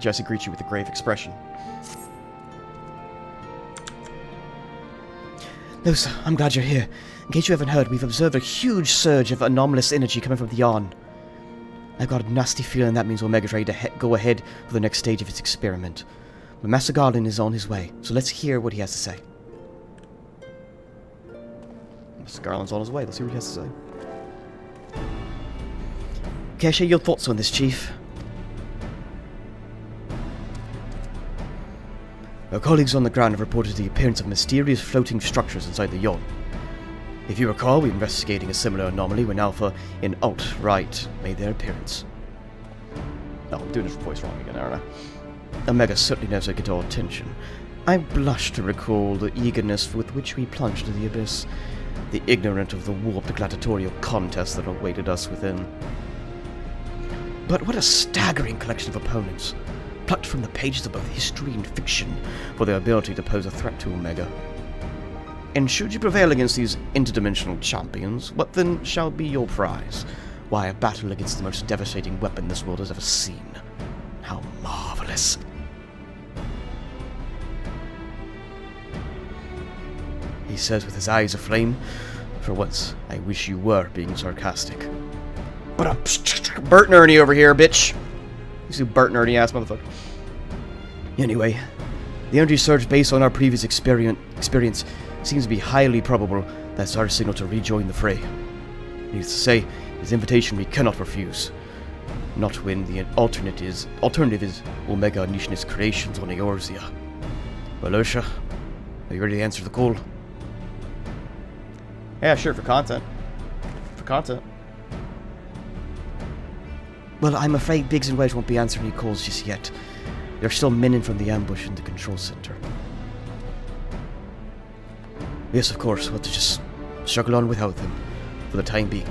Jesse greets you with a grave expression. No, sir, I'm glad you're here. In case you haven't heard, we've observed a huge surge of anomalous energy coming from the Yarn. I've got a nasty feeling that means Omega's ready to go ahead for the next stage of its experiment. But Master Garland is on his way, so let's hear what he has to say. Master Garland's on his way, let's see what he has to say. Okay, share your thoughts on this, Chief. Our colleagues on the ground have reported the appearance of mysterious floating structures inside the Yarn. If you recall, we were investigating a similar anomaly when Alpha and Alt-Right made their appearance. Oh, I'm doing his voice wrong again, aren't I? Omega certainly knows how to get our attention. I blush to recall the eagerness with which we plunged into the abyss, the ignorant of the warped gladiatorial contest that awaited us within. But what a staggering collection of opponents, plucked from the pages of both history and fiction for their ability to pose a threat to Omega. And should you prevail against these interdimensional champions, what then shall be your prize? Why, a battle against the most devastating weapon this world has ever seen. How marvelous. He says with his eyes aflame, for once, I wish you were being sarcastic. But Bert Nerdy over here, bitch. You see Bert Nerdy ass motherfucker. Anyway, the energy surge based on our previous experience seems to be highly probable that's our signal to rejoin the fray. Needless to say, his invitation we cannot refuse. Not when the alternative is Omega unleashing his creations on Eorzea. Well, Ursha, are you ready to answer the call? Yeah, sure, for content. For content. Well, I'm afraid Biggs and Wedge won't be answering any calls just yet. They're still minning from the ambush in the control center. Yes, of course, we'll have to just struggle on without them, for the time being.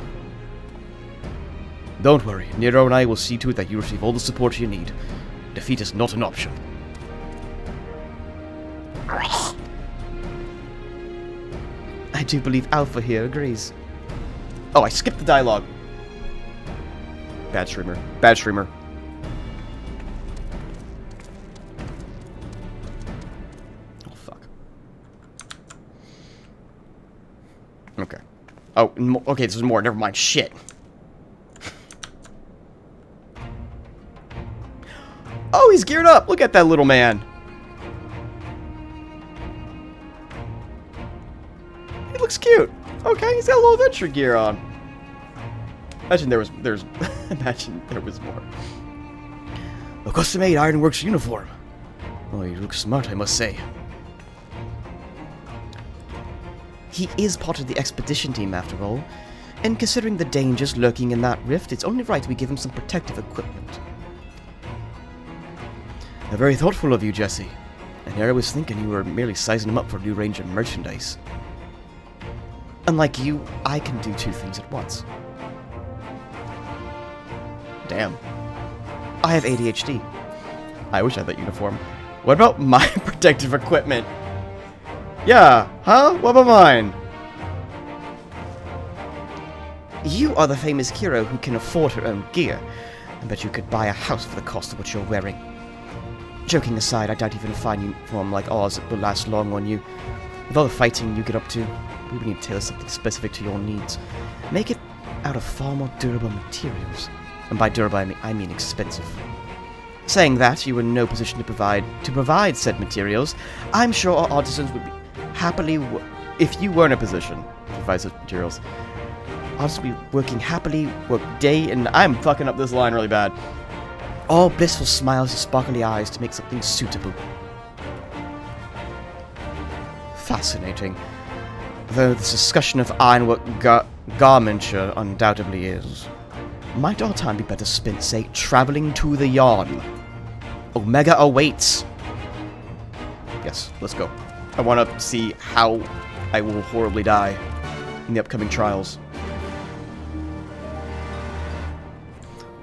Don't worry, Nero and I will see to it that you receive all the support you need. Defeat is not an option. I do believe Alpha here agrees. Oh, I skipped the dialogue. Bad streamer. Bad streamer. Oh, fuck. Okay. Oh, okay, this is more. Never mind. Shit. Oh, he's geared up. Look at that little man. He looks cute. Okay, he's got a little adventure gear on. Imagine there was imagine there was more. A custom-made Ironworks uniform. Oh, he looks smart, I must say. He is part of the expedition team, after all, and considering the dangers lurking in that rift, it's only right we give him some protective equipment. Very thoughtful of you, Jesse. And here I was thinking you were merely sizing him up for new range of merchandise. Unlike you, I can do two things at once. Damn. I have ADHD. I wish I had that uniform. What about my protective equipment? Yeah, huh? What about mine? You are the famous hero who can afford her own gear. I bet you could buy a house for the cost of what you're wearing. Joking aside, I doubt even a fine uniform like ours will last long on you. With all the fighting you get up to, we would need to tailor something specific to your needs. Make it out of far more durable materials. And by durable, I mean expensive. Saying that, you were in no position to provide said materials. I'm sure our artisans would be happily, if you were in a position to provide such materials, artists would be working happily, work day and I'm fucking up this line really bad. All blissful smiles and sparkly eyes to make something suitable. Fascinating. Though this discussion of ironwork garmenture undoubtedly is. Might our time be better spent, say, traveling to the Yarn? Omega awaits. Yes, let's go. I want to see how I will horribly die in the upcoming trials.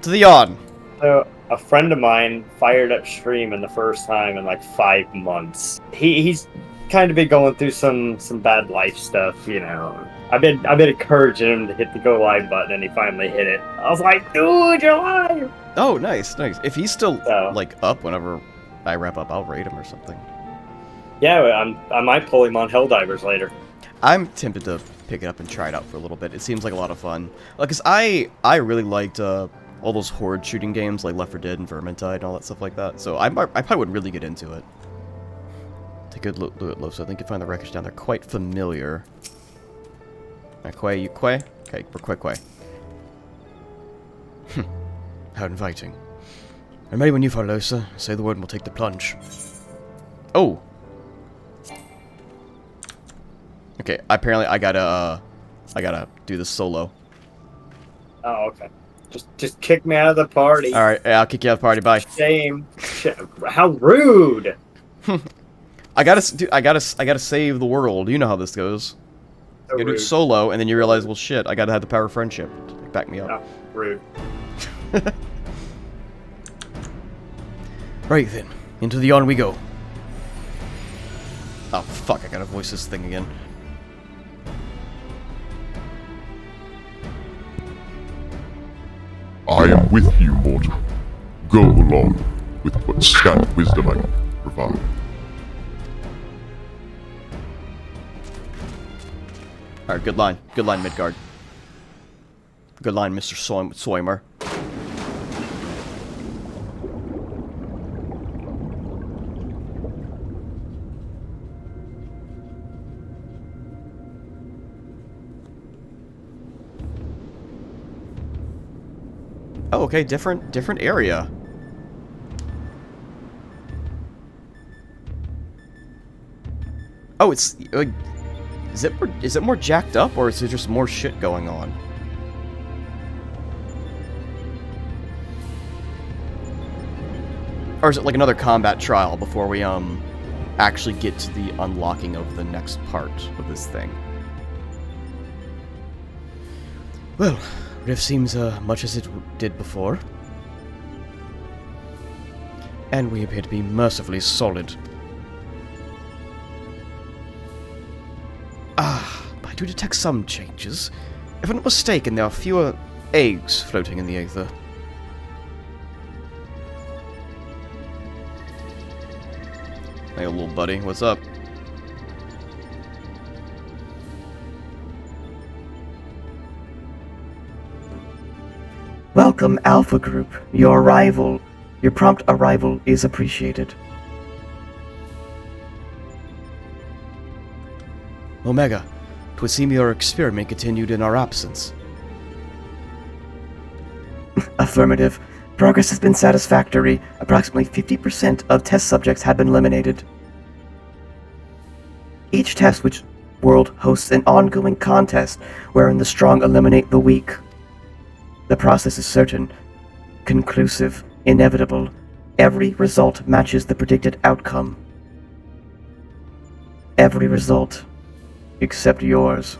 To the Yarn. So, a friend of mine fired up streaming the first time in like 5 months. He's kind of been going through some bad life stuff, you know. I've been encouraging him to hit the go live button, and he finally hit it. I was like, dude, you're live! Oh, nice, nice. If he's still, So- like, up whenever I wrap up, I'll raid him or something. Yeah, I might pull him on Helldivers later. I'm tempted to pick it up and try it out for a little bit. It seems like a lot of fun. Like, 'cause I really liked all those horde shooting games like Left 4 Dead and Vermintide and all that stuff like that. So I probably would really get into it. Take a good look, so I think you find the wreckage down there quite familiar. Quay, you Quay? Okay, we're Quay. How inviting. I'm ready when you are, Losa. Say the word and we'll take the plunge. Oh! Okay, apparently I gotta do this solo. Oh, okay. Just kick me out of the party. Alright, yeah, I'll kick you out of the party, bye. Shame. How rude! I gotta save the world. You know how this goes. So You do it rude. solo, and then you realize, well, shit, I gotta have the power of friendship to back me up. Oh, rude. Right then, into the yawn we go. Oh fuck, I gotta voice this thing again. I am with you, mortal. Go along with what scant wisdom I can provide. Alright, good line, Midgard. Good line, Mr. Soimer. Oh, okay, different area. Oh, it's is it more jacked up, or is there just more shit going on? Or is it like another combat trial before we actually get to the unlocking of the next part of this thing? Well, Rift seems much as it did before. And we appear to be mercifully solid. I do detect some changes. If I'm not mistaken, there are fewer eggs floating in the aether. Hey, little buddy, what's up? Welcome, Alpha Group. Your prompt arrival is appreciated. Omega, 'twould seem your experiment continued in our absence. Affirmative. Progress has been satisfactory. Approximately 50% of test subjects have been eliminated. Each test which world hosts an ongoing contest wherein the strong eliminate the weak. The process is certain, conclusive, inevitable. Every result matches the predicted outcome. Every result, except yours.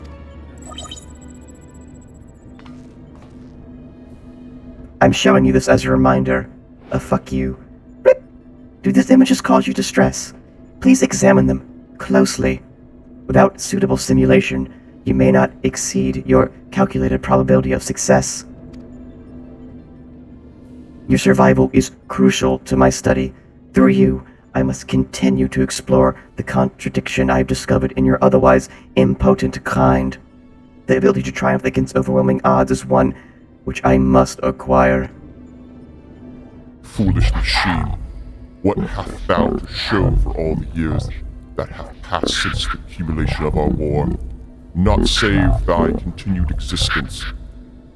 I'm showing you this as a reminder. Fuck you. Rip! Do these images cause you distress? Please examine them closely. Without suitable simulation, you may not exceed your calculated probability of success. Your survival is crucial to my study. Through you, I must continue to explore the contradiction I've discovered in your otherwise impotent kind. The ability to triumph against overwhelming odds is one which I must acquire. Foolish machine, what hast thou to show for all the years that have passed since the accumulation of our war? Not save thy continued existence.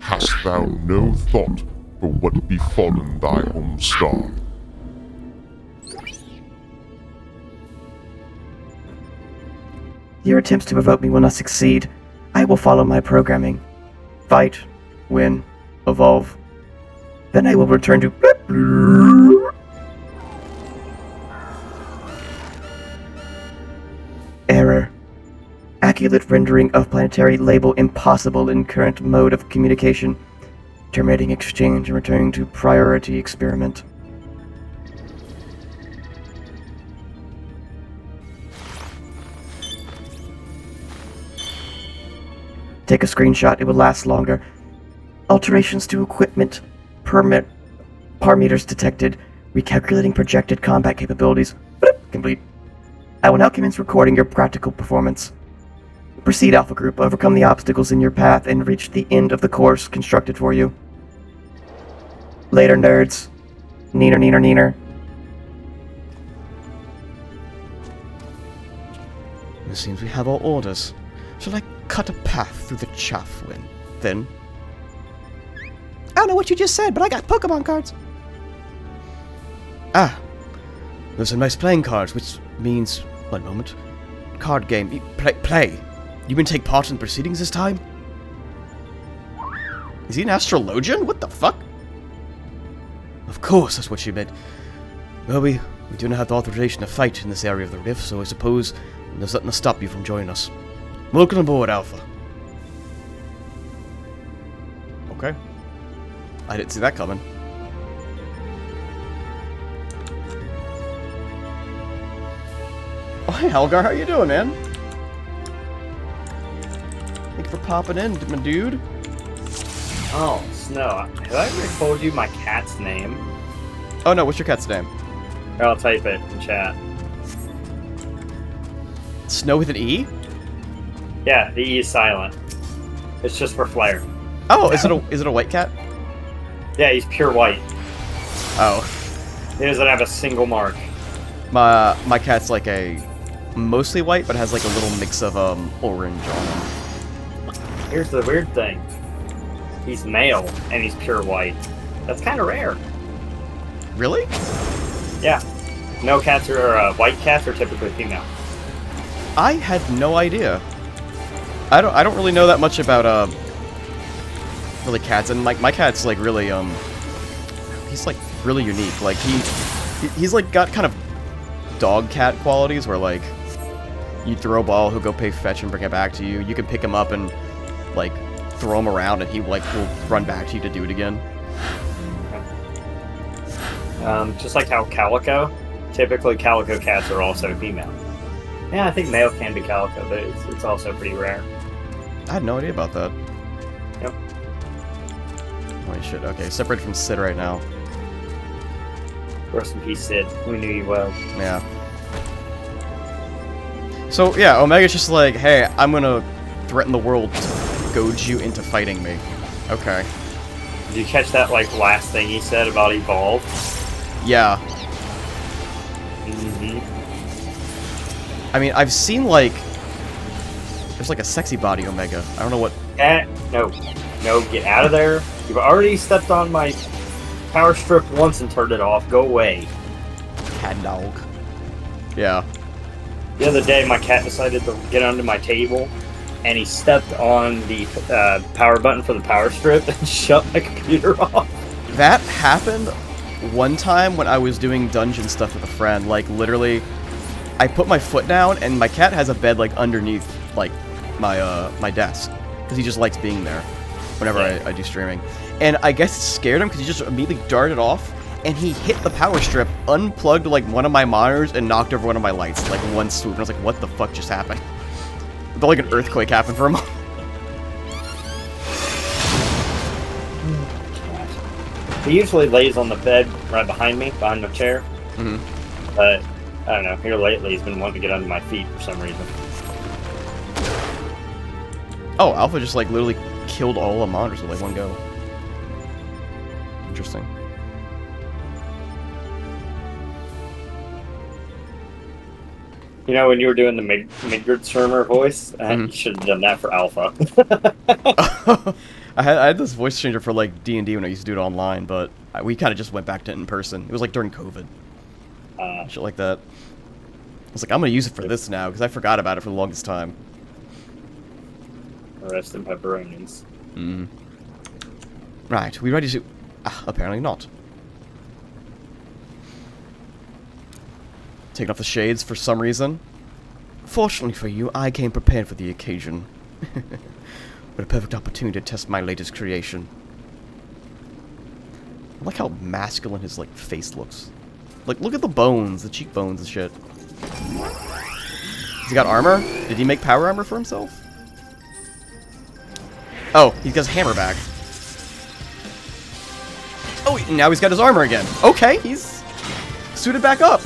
Hast thou no thought for what befallen thy home star? Your attempts to provoke me will not succeed. I will follow my programming. Fight, win, evolve. Then I will return to... Error. Accurate rendering of planetary label impossible in current mode of communication. Terminating exchange and returning to priority experiment. Take a screenshot, it will last longer. Alterations to equipment permit Parameters detected. Recalculating projected combat capabilities. Bloop, complete. I will now commence recording your practical performance. Proceed, Alpha Group. Overcome the obstacles in your path and reach the end of the course constructed for you. Later, nerds. Neener, neener, neener. It seems we have our orders. Shall I cut a path through the chaff then? I don't know what you just said, but I got Pokemon cards. Ah, those are nice playing cards, which means... One moment. Card game. Play. You can take part in the proceedings this time? Is he an astrologian? What the fuck? Of course, that's what she meant. Well, we do not have the authorization to fight in this area of the rift, so I suppose there's nothing to stop you from joining us. Welcome aboard, Alpha. Okay. I didn't see that coming. Oh, hey, Helgar, how you doing, man? Thank you for popping in, my dude. Oh, Snow. Have I ever told you my cat's name? Oh no, what's your cat's name? Here, I'll type it in chat. Snow with an E? Yeah, the E is silent. It's just for flair. Oh, is it a white cat? Yeah, he's pure white. Oh. He doesn't have a single mark. My cat's like a mostly white, but has like a little mix of orange on him. Here's the weird thing. He's male, and he's pure white. That's kind of rare. Really? Yeah. No cats are, white cats are typically female. I had no idea. I don't really know that much about really cats, and my cat's like really he's like really unique. Like he's like got kind of dog cat qualities where like you throw a ball, he'll go pay fetch and bring it back to you. You can pick him up and like throw him around, and he like will run back to you to do it again. Just like how calico, typically calico cats are also female. Yeah, I think male can be calico, but it's also pretty rare. I had no idea about that. Yep. Holy shit, okay, separated from Sid right now. Rest in peace, Sid. We knew you well. Yeah. So, yeah, Omega's just like, hey, I'm gonna threaten the world to goad you into fighting me. Okay. Did you catch that, like, last thing he said about evolve? Yeah. Mm-hmm. I mean, I've seen, like... There's, like, a sexy body Omega. I don't know what... No. No, get out of there. You've already stepped on my power strip once and turned it off. Go away. Cat dog. Yeah. The other day, my cat decided to get under my table, and he stepped on the power button for the power strip and shut my computer off. That happened one time when I was doing dungeon stuff with a friend. Like, literally, I put my foot down, and my cat has a bed, like, underneath, like, my desk. Because he just likes being there whenever I do streaming. And I guess it scared him, because he just immediately darted off, and he hit the power strip, unplugged, like, one of my monitors, and knocked over one of my lights, like, one swoop. And I was like, what the fuck just happened? But, like, an earthquake happened for a moment. He usually lays on the bed right behind me, behind my chair. Mm-hmm. But, I don't know, here lately he's been wanting to get under my feet for some reason. Oh, Alpha just, like, literally killed all the monitors with, like, one go. Interesting. You know, when you were doing the Midgard Sturmer voice, you should have done that for Alpha. I had this voice changer for, like, D&D when I used to do it online, but we kind of just went back to it in person. It was, like, during COVID. Shit like that. I was like, I'm going to use it for this now, because I forgot about it for the longest time. Rest in pepperonis. Mm. Right, we ready to... apparently not. Taking off the shades for some reason. Fortunately for you, I came prepared for the occasion. What a perfect opportunity to test my latest creation. I like how masculine his, like, face looks. Like, look at the bones, the cheekbones and shit. Has he got armor? Did he make power armor for himself? Oh, he got his hammer back. Oh, And now he's got his armor again. Okay, he's suited back up.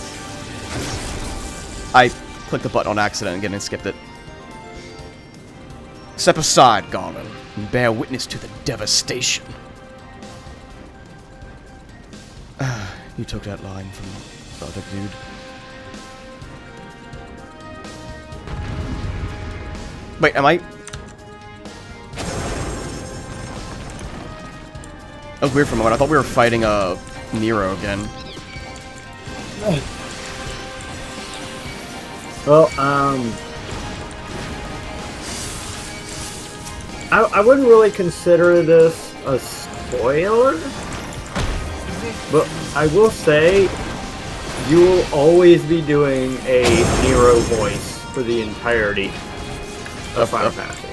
I clicked the button on accident again and skipped it. Step aside, Garland, and bear witness to the devastation. You took that line from the other dude. Wait, am I... That was weird for a moment. I thought we were fighting Nero again. Well, I wouldn't really consider this a spoiler, but I will say you will always be doing a Nero voice for the entirety of Final Fantasy.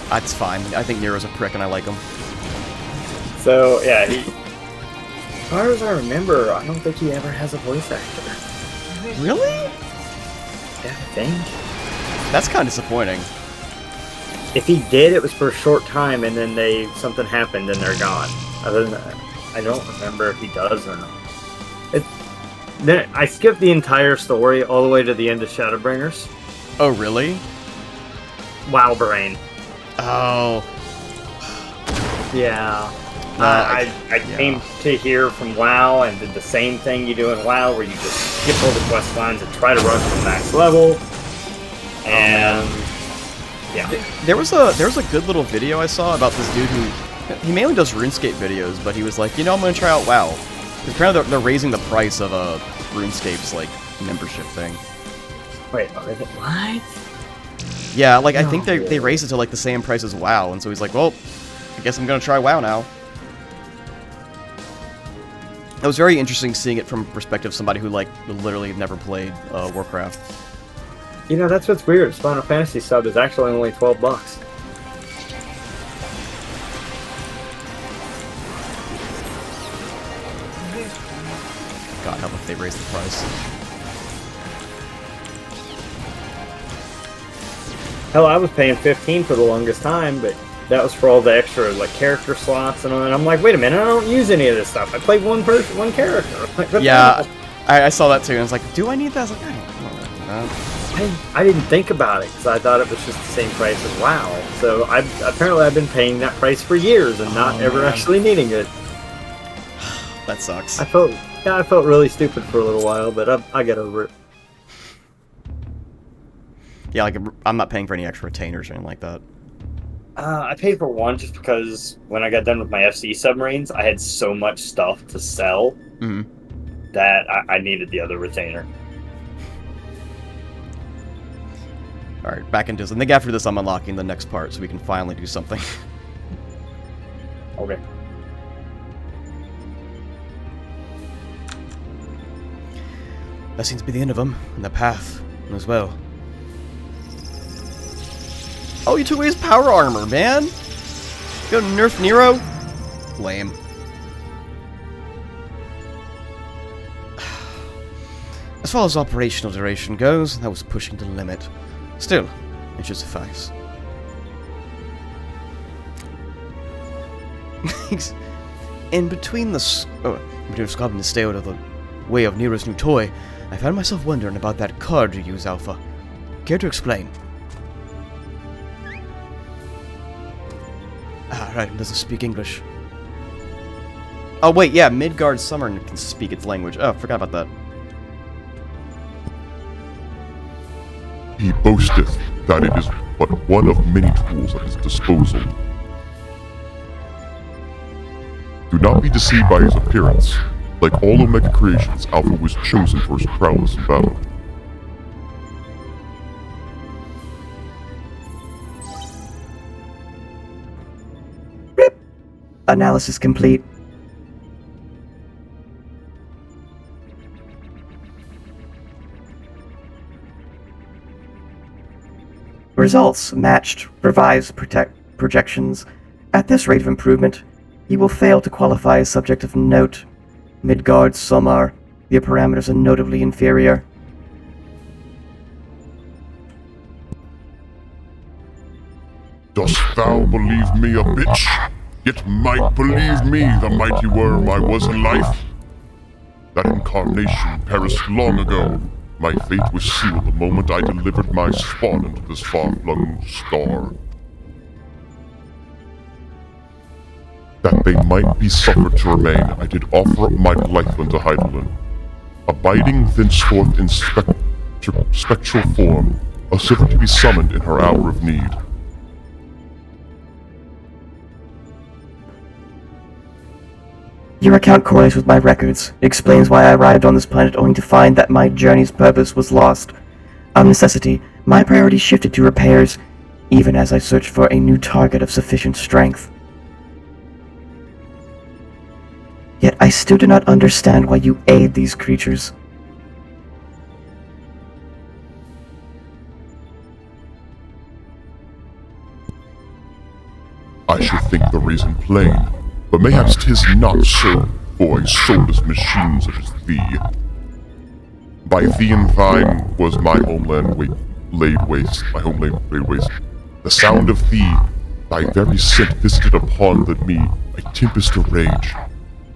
That's fine. I think Nero's a prick and I like him. So, yeah, as far as I remember, I don't think he ever has a voice actor. Really? Yeah, I think. That's kind of disappointing. If he did, it was for a short time, and then something happened, and they're gone. Other than that, I don't remember if he does or not. Then I skipped the entire story all the way to the end of Shadowbringers. Oh, really? WoW brain. Oh. Yeah. Yeah. I came to here from WoW and did the same thing you do in WoW, where you just skip all the quest lines and try to run to the max level. And yeah, there was a good little video I saw about this dude who he mainly does RuneScape videos, but he was like, you know, I'm gonna try out WoW. 'Cause apparently they're raising the price of RuneScape's like membership thing. Wait, what? Yeah, like I think they raised it to like the same price as WoW, and so he's like, well, I guess I'm gonna try WoW now. It was very interesting seeing it from a perspective of somebody who like literally never played Warcraft. You know, that's what's weird. Final Fantasy sub is actually only $12. God help if they raise the price. Hell, I was paying $15 for the longest time, but that was for all the extra like character slots and all. And I'm like, wait a minute, I don't use any of this stuff. I play one character. Like, Yeah, I saw that too, and I was like, do I need that? I was like, I don't know. I didn't think about it because I thought it was just the same price as WoW. So apparently I've been paying that price for years and not ever actually needing it. That sucks. I felt really stupid for a little while, but I got over it. Yeah, like I'm not paying for any extra retainers or anything like that. I paid for one just because when I got done with my FC submarines, I had so much stuff to sell that I needed the other retainer. Alright, back into this. I think after this I'm unlocking the next part so we can finally do something. Okay. That seems to be the end of them, and the path as well. Oh, you took away his power armor, man! You gonna nerf Nero? Lame. As far as operational duration goes, that was pushing the limit. Still, it should suffice. In between scrubbing to stay out of the way of Nero's new toy, I found myself wondering about that card you use, Alpha. Care to explain? Ah, right, it doesn't speak English. Oh wait, yeah, Midgard Summer can speak its language. Oh, forgot about that. He boasteth that it is but one of many tools at his disposal. Do not be deceived by his appearance. Like all Omega creations, Alpha was chosen for his prowess in battle. Rip. Analysis complete. Results matched revised projections. At this rate of improvement, you will fail to qualify as subject of note. Midgard, Somar, your parameters are notably inferior. Dost thou believe me a bitch? Yet might believe me, the mighty worm I was in life. That incarnation perished long ago. My fate was sealed the moment I delivered my spawn into this far-flung star. That they might be suffered to remain, I did offer up my life unto Heidelin, abiding thenceforth in spectral form, a servant to be summoned in her hour of need. Your account correlates with my records. It explains why I arrived on this planet only to find that my journey's purpose was lost. Of necessity, my priorities shifted to repairs, even as I searched for a new target of sufficient strength. Yet I still do not understand why you aid these creatures. I should think the reason plain, but mayhaps 'tis not so, for a soulless machine such as thee. By thee and thine was my homeland laid waste, The sound of thee, thy very scent visited upon me a tempest of rage.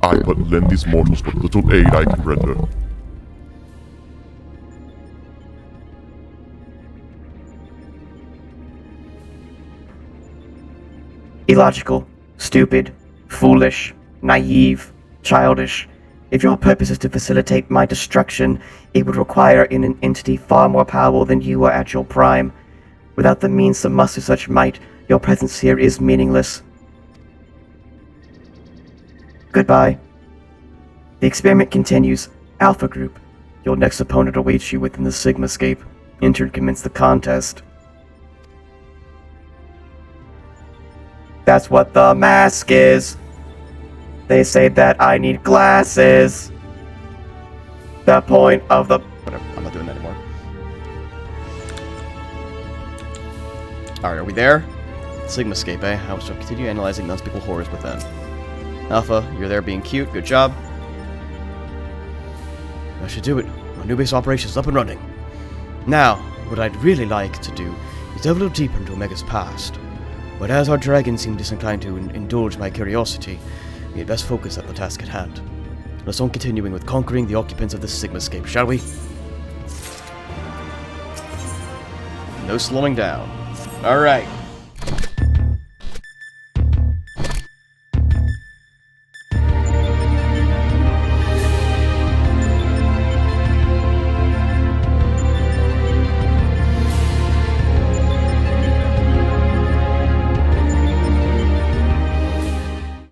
I but lend these mortals what little aid I can render. Illogical, stupid, foolish, naive, childish. If your purpose is to facilitate my destruction, it would require an entity far more powerful than you are at your prime. Without the means to muster such might, your presence here is meaningless. Goodbye. The experiment continues. Alpha Group. Your next opponent awaits you within the Sigmascape. Enter and commence the contest. That's what the mask is. They say that I need glasses. The point of the... Whatever, I'm not doing that anymore. Alright, are we there? Sigmascape, eh? I shall continue analyzing the unspeakable horrors within. Alpha, you're there being cute, good job. I should do it. Our new base operation is up and running. Now, what I'd really like to do is delve a little deeper into Omega's past. But as our dragon seemed disinclined to indulge my curiosity, we had best focus on the task at hand. Let's on continuing with conquering the occupants of the Sigmascape, shall we? No slowing down. Alright.